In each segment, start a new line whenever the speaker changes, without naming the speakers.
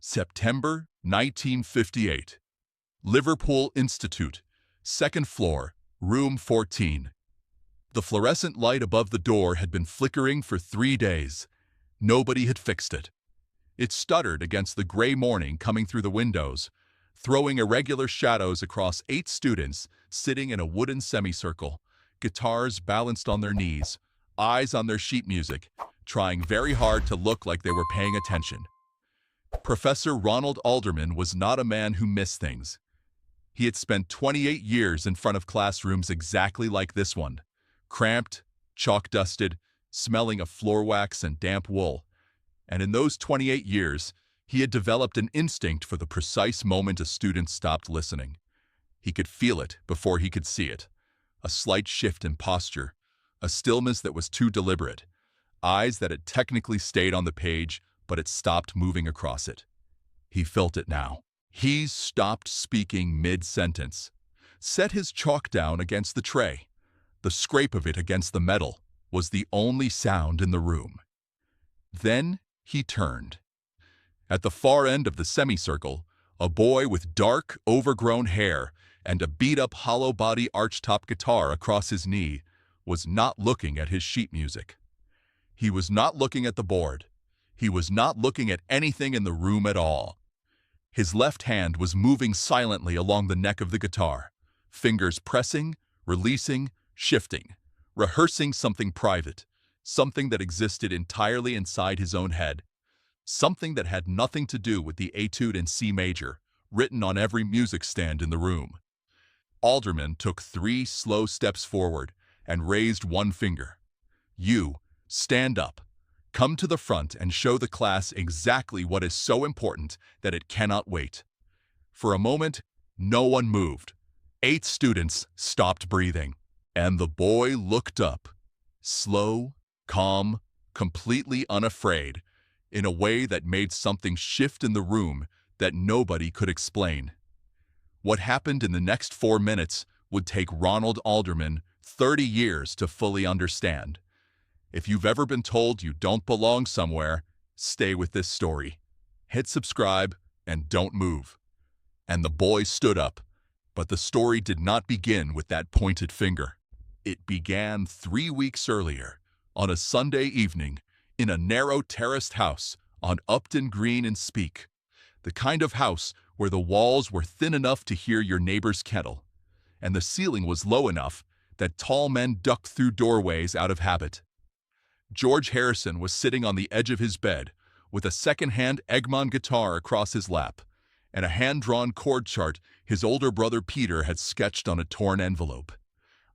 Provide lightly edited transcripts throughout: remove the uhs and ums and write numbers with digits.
September 1958. Liverpool Institute, second floor, room 14. The fluorescent light above the door had been flickering for 3 days. Nobody had fixed it. It stuttered against the gray morning coming through the windows, throwing irregular shadows across 8 students sitting in a wooden semicircle, guitars balanced on their knees, eyes on their sheet music, trying very hard to look like they were paying attention. Professor Ronald Alderman was not a man who missed things. He had spent 28 years in front of classrooms exactly like this one, cramped, chalk-dusted, smelling of floor wax and damp wool. And in those 28 years, he had developed an instinct for the precise moment a student stopped listening. He could feel it before he could see it. A slight shift in posture, a stillness that was too deliberate, eyes that had technically stayed on the page, but it stopped moving across it. He felt it now. He stopped speaking mid-sentence, set his chalk down against the tray. The scrape of it against the metal was the only sound in the room. Then he turned. At the far end of the semicircle, a boy with dark, overgrown hair and a beat-up hollow-body archtop guitar across his knee was not looking at his sheet music. He was not looking at the board. He was not looking at anything in the room at all. His left hand was moving silently along the neck of the guitar, fingers pressing, releasing, shifting, rehearsing something private, something that existed entirely inside his own head, something that had nothing to do with the etude in C major, written on every music stand in the room. Alderman took 3 slow steps forward and raised one finger. "You, stand up. Come to the front and show the class exactly what is so important that it cannot wait." For a moment, no one moved. 8 students stopped breathing, and the boy looked up, slow, calm, completely unafraid, in a way that made something shift in the room that nobody could explain. What happened in the next 4 minutes would take Ronald Alderman 30 years to fully understand. If you've ever been told you don't belong somewhere, stay with this story. Hit subscribe and don't move. And the boy stood up, but the story did not begin with that pointed finger. It began 3 weeks earlier, on a Sunday evening, in a narrow terraced house on Upton Green in Speke, the kind of house where the walls were thin enough to hear your neighbor's kettle, and the ceiling was low enough that tall men ducked through doorways out of habit. George Harrison was sitting on the edge of his bed with a second-hand Egmont guitar across his lap and a hand-drawn chord chart his older brother Peter had sketched on a torn envelope,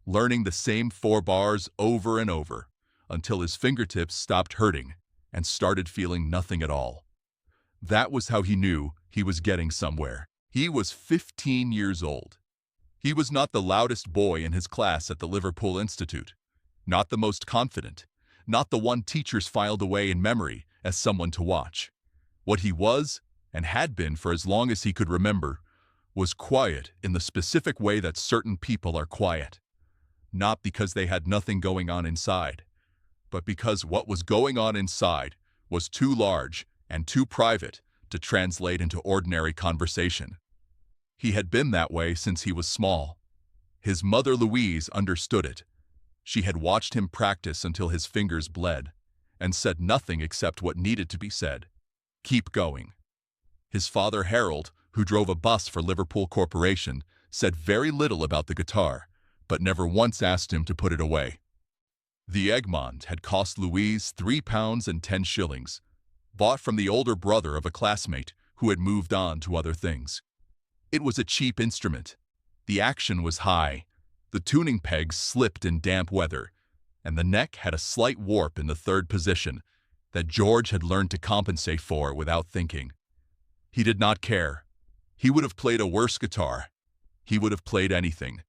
learning the same 4 bars over and over until his fingertips stopped hurting and started feeling nothing at all. That was how he knew he was getting somewhere. He was 15 years old. He was not the loudest boy in his class at the Liverpool Institute, not the most confident, not the one teachers filed away in memory as someone to watch. What he was, and had been for as long as he could remember, was quiet in the specific way that certain people are quiet. Not because they had nothing going on inside, but because what was going on inside was too large and too private to translate into ordinary conversation. He had been that way since he was small. His mother Louise understood it. She had watched him practice until his fingers bled, and said nothing except what needed to be said. Keep going. His father Harold, who drove a bus for Liverpool Corporation, said very little about the guitar, but never once asked him to put it away. The Egmont had cost Louise £3 and 10 shillings, bought from the older brother of a classmate who had moved on to other things. It was a cheap instrument. The action was high. The tuning pegs slipped in damp weather, and the neck had a slight warp in the 3rd position that George had learned to compensate for without thinking. He did not care. He would have played a worse guitar. He would have played anything.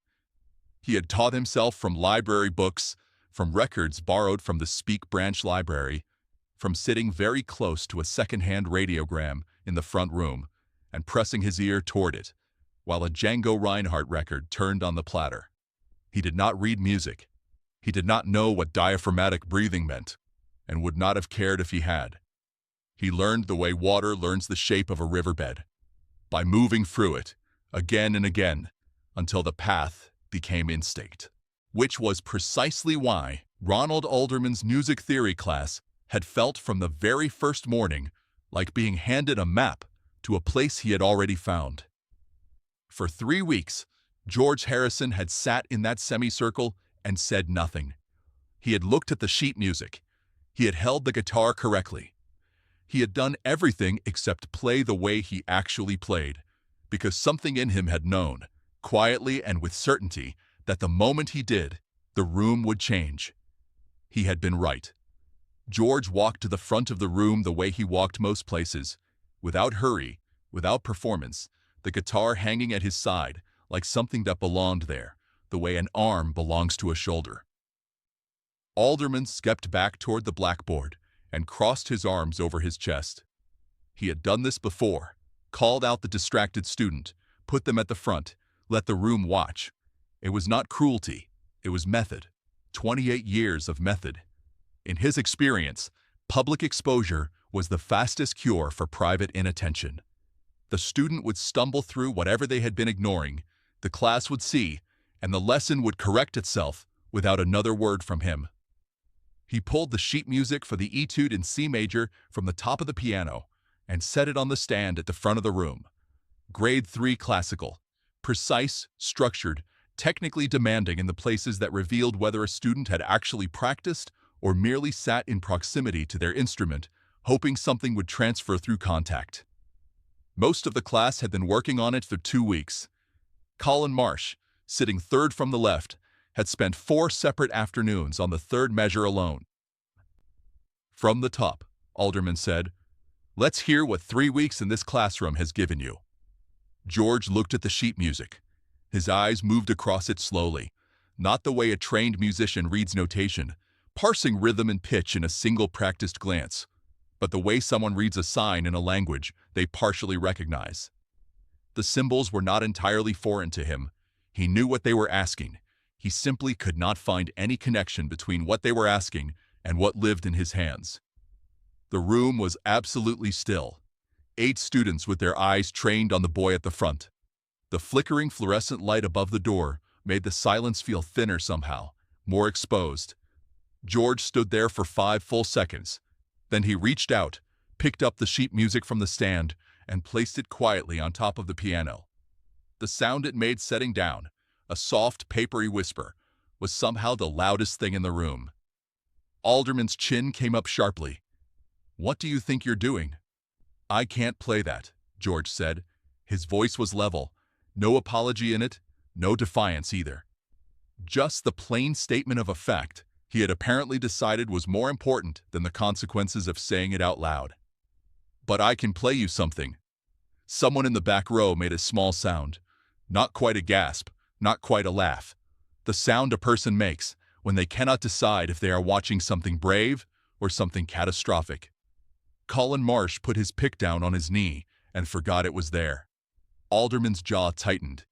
He had taught himself from library books, from records borrowed from the Speke Branch Library, from sitting very close to a second-hand radiogram in the front room and pressing his ear toward it, while a Django Reinhardt record turned on the platter. He did not read music. He did not know what diaphragmatic breathing meant, and would not have cared if he had. He learned the way water learns the shape of a riverbed, by moving through it, again and again, until the path became instinct. Which was precisely why Ronald Alderman's music theory class had felt from the very first morning like being handed a map to a place he had already found. For 3 weeks, George Harrison had sat in that semicircle and said nothing. He had looked at the sheet music. He had held the guitar correctly. He had done everything except play the way he actually played, because something in him had known, quietly and with certainty, that the moment he did, the room would change. He had been right. George walked to the front of the room the way he walked most places, without hurry, without performance, the guitar hanging at his side like something that belonged there, the way an arm belongs to a shoulder. Alderman stepped back toward the blackboard and crossed his arms over his chest. He had done this before, called out the distracted student, put them at the front, let the room watch. It was not cruelty, it was method. 28 years of method. In his experience, public exposure was the fastest cure for private inattention. The student would stumble through whatever they had been ignoring, the class would see, and the lesson would correct itself without another word from him. He pulled the sheet music for the etude in C major from the top of the piano and set it on the stand at the front of the room. Grade 3 classical, precise, structured, technically demanding in the places that revealed whether a student had actually practiced or merely sat in proximity to their instrument, hoping something would transfer through contact. Most of the class had been working on it for 2 weeks. Colin Marsh, sitting third from the left, had spent 4 separate afternoons on the third measure alone. From the top, Alderman said, "Let's hear what 3 weeks in this classroom has given you." George looked at the sheet music. His eyes moved across it slowly, not the way a trained musician reads notation, parsing rhythm and pitch in a single practiced glance, but the way someone reads a sign in a language they partially recognize. The symbols were not entirely foreign to him. He knew what they were asking. He simply could not find any connection between what they were asking and what lived in his hands. The room was absolutely still. 8 students with their eyes trained on the boy at the front. The flickering fluorescent light above the door made the silence feel thinner somehow, more exposed. George stood there for 5 full seconds. Then he reached out, picked up the sheet music from the stand, and placed it quietly on top of the piano. The sound it made setting down, a soft, papery whisper, was somehow the loudest thing in the room. Alderman's chin came up sharply. "What do you think you're doing?" "I can't play that," George said. His voice was level, no apology in it, no defiance either. Just the plain statement of a fact he had apparently decided was more important than the consequences of saying it out loud. "But I can play you something." Someone in the back row made a small sound. Not quite a gasp, not quite a laugh. The sound a person makes when they cannot decide if they are watching something brave or something catastrophic. Colin Marsh put his pick down on his knee and forgot it was there. Alderman's jaw tightened.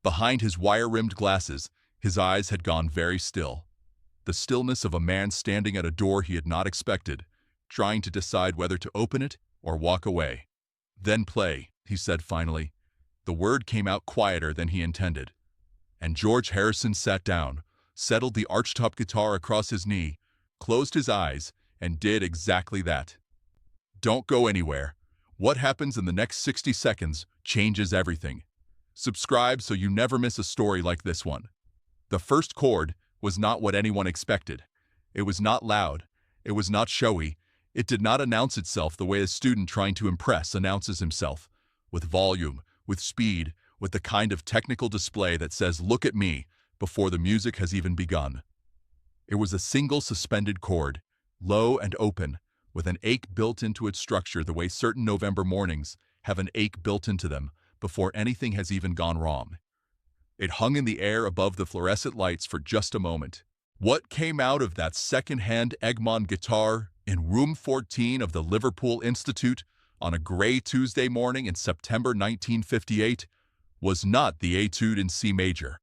Behind his wire-rimmed glasses, his eyes had gone very still. The stillness of a man standing at a door he had not expected, trying to decide whether to open it or walk away. "Then play," he said finally. The word came out quieter than he intended. And George Harrison sat down, settled the archtop guitar across his knee, closed his eyes, and did exactly that. Don't go anywhere. What happens in the next 60 seconds changes everything. Subscribe so you never miss a story like this one. The first chord was not what anyone expected. It was not loud. It was not showy. It did not announce itself the way a student trying to impress announces himself, with volume, with speed, with the kind of technical display that says, "Look at me," before the music has even begun. It was a single suspended chord, low and open, with an ache built into its structure the way certain November mornings have an ache built into them before anything has even gone wrong. It hung in the air above the fluorescent lights for just a moment. What came out of that second-hand Egmont guitar in room 14 of the Liverpool Institute on a gray Tuesday morning in September 1958 was not the Etude in C major.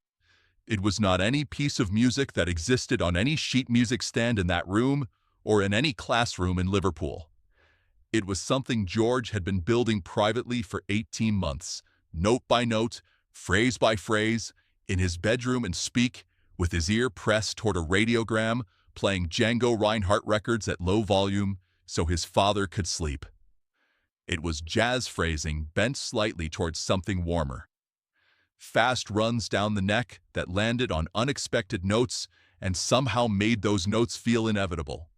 It was not any piece of music that existed on any sheet music stand in that room or in any classroom in Liverpool. It was something George had been building privately for 18 months, note by note, phrase by phrase, in his bedroom and speak, with his ear pressed toward a radiogram, playing Django Reinhardt records at low volume so his father could sleep. It was jazz phrasing bent slightly towards something warmer. Fast runs down the neck that landed on unexpected notes and somehow made those notes feel inevitable.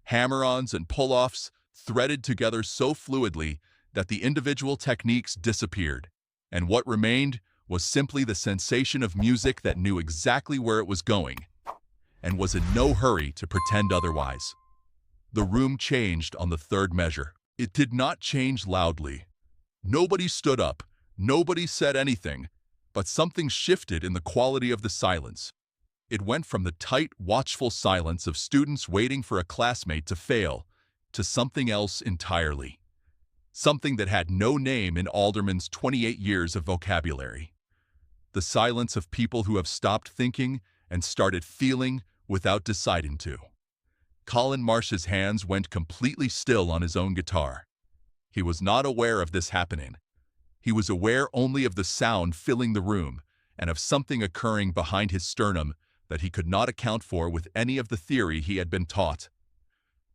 Hammer-ons and pull-offs threaded together so fluidly that the individual techniques disappeared, and what remained was simply the sensation of music that knew exactly where it was going and was in no hurry to pretend otherwise. The room changed on the third measure. It did not change loudly. Nobody stood up, nobody said anything, but something shifted in the quality of the silence. It went from the tight, watchful silence of students waiting for a classmate to fail to something else entirely. Something that had no name in Alderman's 28 years of vocabulary. The silence of people who have stopped thinking and started feeling without deciding to. Colin Marsh's hands went completely still on his own guitar. He was not aware of this happening. He was aware only of the sound filling the room and of something occurring behind his sternum that he could not account for with any of the theory he had been taught.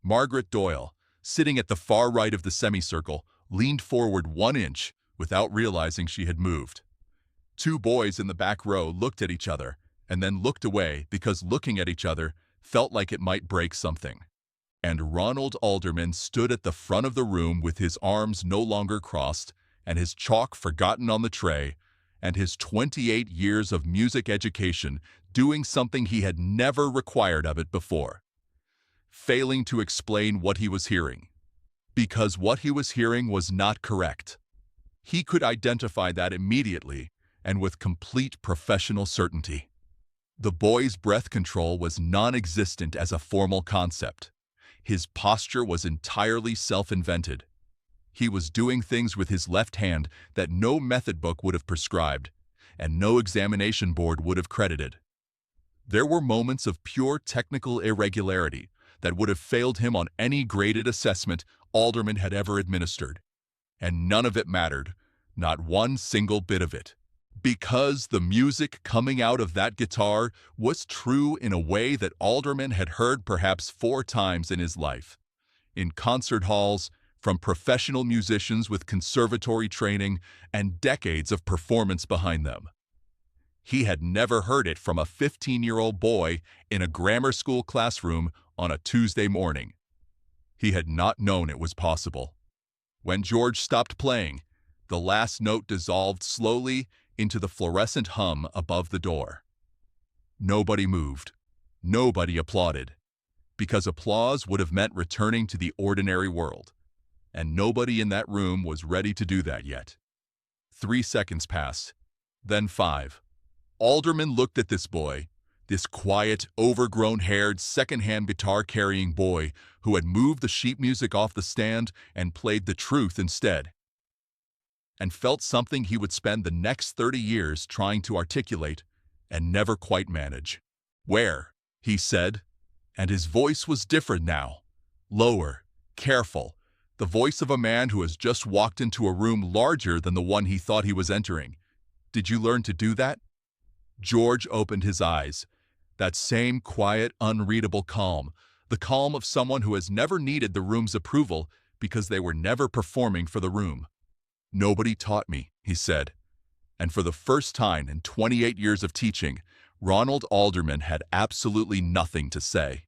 Margaret Doyle, sitting at the far right of the semicircle, leaned forward 1 inch without realizing she had moved. Two boys in the back row looked at each other and then looked away because looking at each other felt like it might break something. And Ronald Alderman stood at the front of the room with his arms no longer crossed and his chalk forgotten on the tray, and his 28 years of music education doing something he had never required of it before. Failing to explain what he was hearing. Because what he was hearing was not correct. He could identify that immediately and with complete professional certainty. The boy's breath control was non-existent as a formal concept. His posture was entirely self-invented. He was doing things with his left hand that no method book would have prescribed, and no examination board would have credited. There were moments of pure technical irregularity that would have failed him on any graded assessment Alderman had ever administered. And none of it mattered, not one single bit of it. Because the music coming out of that guitar was true in a way that Alderman had heard perhaps 4 times in his life. In concert halls, from professional musicians with conservatory training and decades of performance behind them. He had never heard it from a 15-year-old boy in a grammar school classroom on a Tuesday morning. He had not known it was possible. When George stopped playing, the last note dissolved slowly into the fluorescent hum above the door. Nobody moved. Nobody applauded. Because applause would have meant returning to the ordinary world. And nobody in that room was ready to do that yet. 3 seconds passed, then 5. Alderman looked at this boy, this quiet, overgrown-haired, second-hand guitar-carrying boy who had moved the sheet music off the stand and played the truth instead, and felt something he would spend the next 30 years trying to articulate and never quite manage. "Where?" he said, and his voice was different now, lower, careful, the voice of a man who has just walked into a room larger than the one he thought he was entering. "Did you learn to do that?" George opened his eyes. That same quiet, unreadable calm, the calm of someone who has never needed the room's approval because they were never performing for the room. "Nobody taught me," he said. And for the first time in 28 years of teaching, Ronald Alderman had absolutely nothing to say.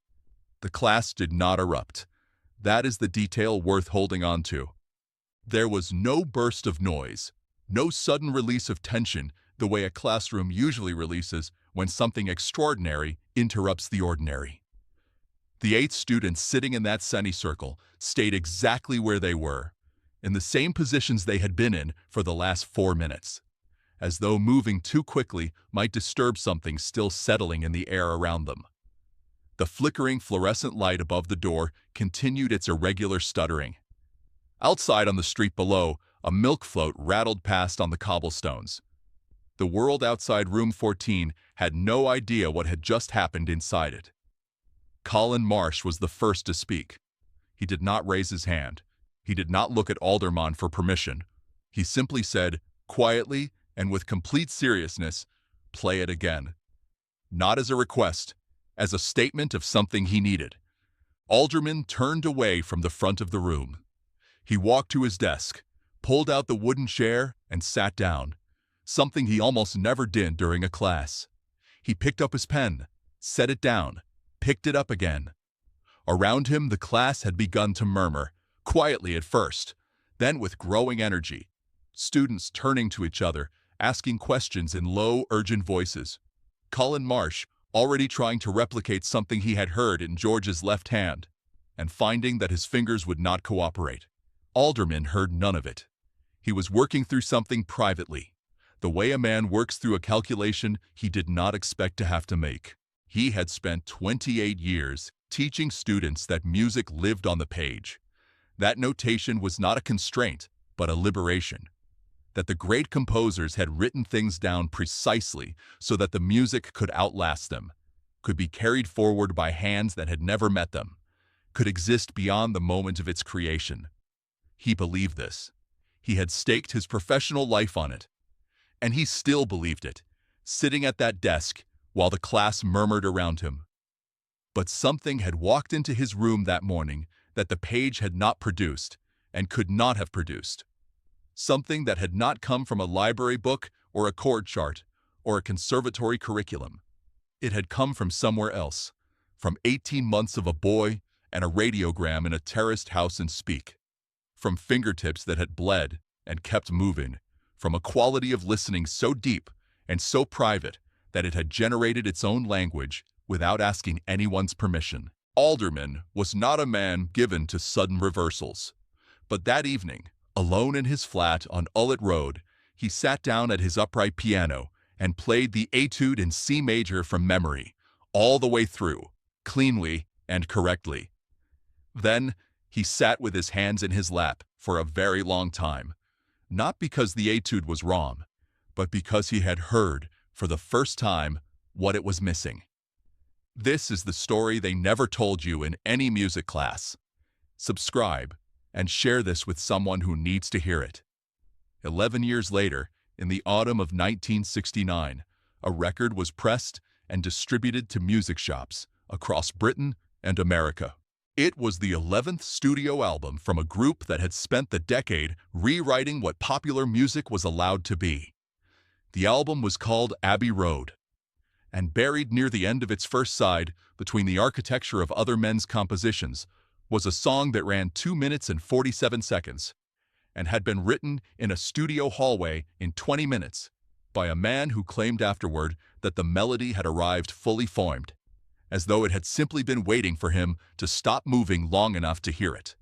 The class did not erupt. That is the detail worth holding on to. There was no burst of noise, no sudden release of tension the way a classroom usually releases when something extraordinary interrupts the ordinary. The 8 students sitting in that semicircle stayed exactly where they were, in the same positions they had been in for the last 4 minutes, as though moving too quickly might disturb something still settling in the air around them. The flickering fluorescent light above the door continued its irregular stuttering. Outside on the street below, a milk float rattled past on the cobblestones. The world outside room 14 had no idea what had just happened inside it. Colin Marsh was the first to speak. He did not raise his hand. He did not look at Alderman for permission. He simply said, quietly and with complete seriousness, "Play it again." Not as a request, as a statement of something he needed. Alderman turned away from the front of the room. He walked to his desk, pulled out the wooden chair, and sat down, something he almost never did during a class. He picked up his pen, set it down, picked it up again. Around him, the class had begun to murmur, quietly at first, then with growing energy. Students turning to each other, asking questions in low, urgent voices. Colin Marsh, already trying to replicate something he had heard in George's left hand, and finding that his fingers would not cooperate. Alderman heard none of it. He was working through something privately, the way a man works through a calculation he did not expect to have to make. He had spent 28 years teaching students that music lived on the page. That notation was not a constraint, but a liberation. That the great composers had written things down precisely so that the music could outlast them, could be carried forward by hands that had never met them, could exist beyond the moment of its creation. He believed this. He had staked his professional life on it. And he still believed it, sitting at that desk while the class murmured around him. But something had walked into his room that morning that the page had not produced and could not have produced. Something that had not come from a library book or a chord chart or a conservatory curriculum. It had come from somewhere else, from 18 months of a boy and a radiogram in a terraced house in Speke. From fingertips that had bled and kept moving, from a quality of listening so deep and so private that it had generated its own language without asking anyone's permission. Alderman was not a man given to sudden reversals. But that evening, alone in his flat on Ullett Road, he sat down at his upright piano and played the Etude in C major from memory, all the way through, cleanly and correctly. Then he sat with his hands in his lap for a very long time, not because the Etude was wrong, but because he had heard, for the first time, what it was missing. This is the story they never told you in any music class. Subscribe and share this with someone who needs to hear it. 11 years later, in the autumn of 1969, a record was pressed and distributed to music shops across Britain and America. It was the 11th studio album from a group that had spent the decade rewriting what popular music was allowed to be. The album was called Abbey Road, and buried near the end of its first side, between the architecture of other men's compositions, was a song that ran 2 minutes and 47 seconds, and had been written in a studio hallway in 20 minutes by a man who claimed afterward that the melody had arrived fully formed, as though it had simply been waiting for him to stop moving long enough to hear it.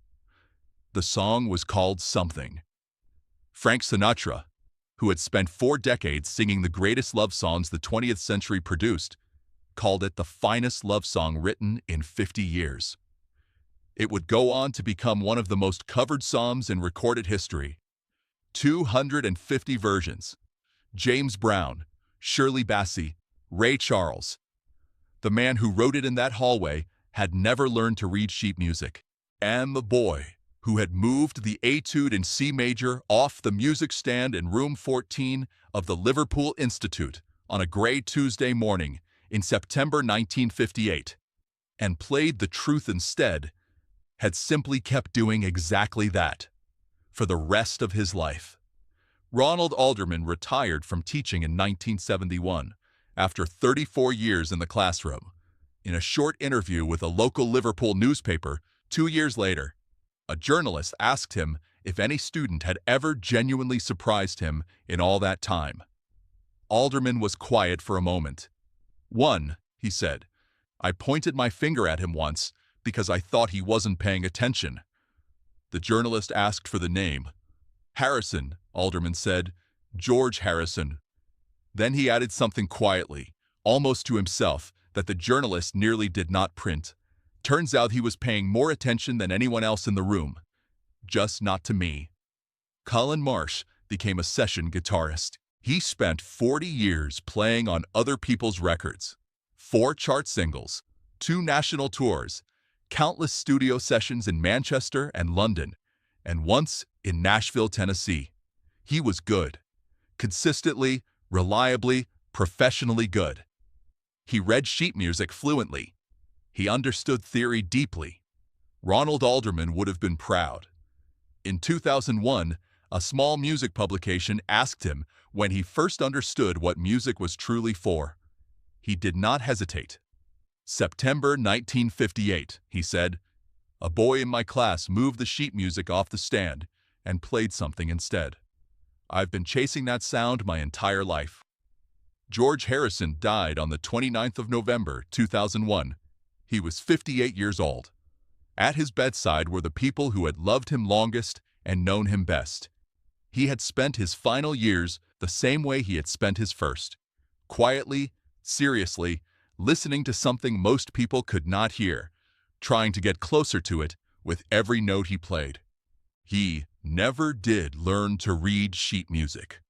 The song was called Something. Frank Sinatra, who had spent 4 decades singing the greatest love songs the 20th century produced, called it the finest love song written in 50 years. It would go on to become one of the most covered songs in recorded history. 250 versions. James Brown, Shirley Bassey, Ray Charles. The man who wrote it in that hallway had never learned to read sheet music. And the boy who had moved the Etude in C major off the music stand in room 14 of the Liverpool Institute on a gray Tuesday morning in September 1958, and played the truth instead, had simply kept doing exactly that for the rest of his life. Ronald Alderman retired from teaching in 1971 after 34 years in the classroom. In a short interview with a local Liverpool newspaper 2 years later, a journalist asked him if any student had ever genuinely surprised him in all that time. Alderman was quiet for a moment. "One," he said. "I pointed my finger at him once because I thought he wasn't paying attention." The journalist asked for the name. "Harrison," Alderman said. "George Harrison." Then he added something quietly, almost to himself, that the journalist nearly did not print. Turns out he was paying more attention than anyone else in the room. Just not to me. Colin Marsh became a session guitarist. He spent 40 years playing on other people's records. 4 chart singles, 2 national tours, countless studio sessions in Manchester and London, and once in Nashville, Tennessee. He was good. Consistently, reliably, professionally good. He read sheet music fluently. He understood theory deeply. Ronald Alderman would have been proud. In 2001, a small music publication asked him when he first understood what music was truly for. He did not hesitate. September 1958, he said, "A boy in my class moved the sheet music off the stand and played something instead. I've been chasing that sound my entire life." George Harrison died on the 29th of November, 2001. He was 58 years old. At his bedside were the people who had loved him longest and known him best. He had spent his final years the same way he had spent his first, quietly, seriously, listening to something most people could not hear, trying to get closer to it with every note he played. He never did learn to read sheet music.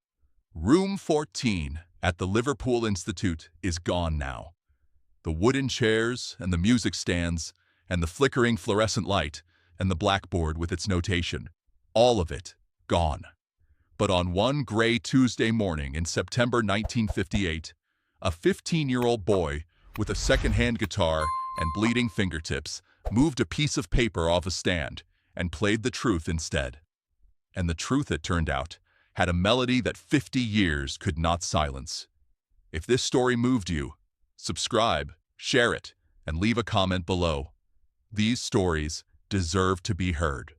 Room 14 at the Liverpool Institute is gone now. The wooden chairs and the music stands and the flickering fluorescent light and the blackboard with its notation, all of it gone. But on one gray Tuesday morning in September 1958, a 15-year-old boy with a second-hand guitar and bleeding fingertips moved a piece of paper off a stand and played the truth instead. And the truth, it turned out, had a melody that 50 years could not silence. If this story moved you, subscribe, share it, and leave a comment below. These stories deserve to be heard.